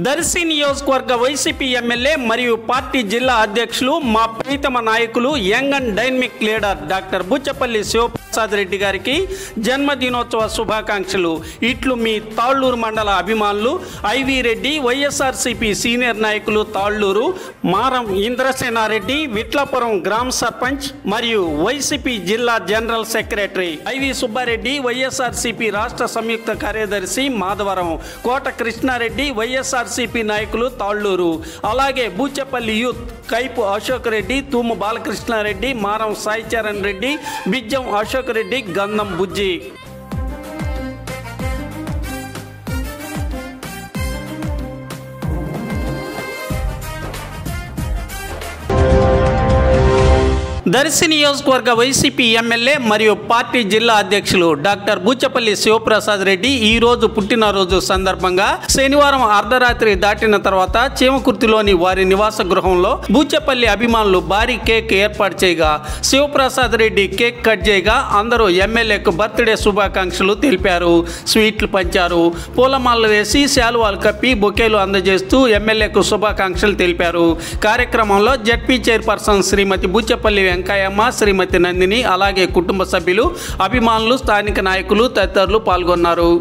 దర్శి నియోజకవర్గ YCP MLA మరియు party జిల్లా అధ్యక్షులు మా ప్రీతమ నాయకులు young and dynamic leader doctor Buchchapalli Sivaprasad Reddy గారికి జన్మదినోత్సవ శుభాకాంక్షలు. ఇట్లు మీ తాళ్ళూరు మండల అభిమానులు ఐవి రెడ్డి, వైఎస్ఆర్సీపీ సీనియర్ నాయకులు తాళ్ళూరు, మారం ఇంద్రసేనారెడ్డి, విట్లాపురం గ్రామ సర్పంచ్ మరియు వైసీపీ జిల్లా general secretary IV Subbareddy, YSRCP రాష్ట్ర సంయుక్త కార్యదర్శి మాధవరం, కోట కృష్ణారెడ్డి, వైఎస్ఆర్సీపీ నాయకులు తాళ్ళూరు, అలాగే బూచెపల్లి యూత్ కైపు అశోక్ రెడ్డి, తూము బాలకృష్ణారెడ్డి, మారం సాయిచరణ్ రెడ్డి, బిజ్జం అశోక్ రెడ్డి, గంధం బుజ్జి. దర్శి నియోజకవర్గ వైసీపీ ఎమ్మెల్యే మరియు పార్టీ జిల్లా అధ్యక్షులు డాక్టర్ బుచ్చపల్లి శివప్రసాద్ రెడ్డి ఈరోజు పుట్టినరోజు సందర్భంగా శనివారం అర్ధరాత్రి దాటిన తర్వాత చీమకుర్తిలోని వారి నివాస గృహంలో బుచ్చపల్లి అభిమానులు భారీ కేక్ ఏర్పాటు చేయగా శివప్రసాద్ రెడ్డి కేక్ కట్ చేయగా అందరూ ఎమ్మెల్యేకు బర్త్డే శుభాకాంక్షలు తెలిపారు. స్వీట్లు పంచారు. పూలమాలలు వేసి శాలువాలు కప్పి బొకేలు అందజేస్తూ ఎమ్మెల్యేకు శుభాకాంక్షలు తెలిపారు. కార్యక్రమంలో జడ్పీ చైర్పర్సన్ శ్రీమతి బుచ్చపల్లి వెంకయ్యమ్మ, శ్రీమతి నందిని, అలాగే కుటుంబ సభ్యులు, అభిమానులు, స్థానిక నాయకులు తదితరులు పాల్గొన్నారు.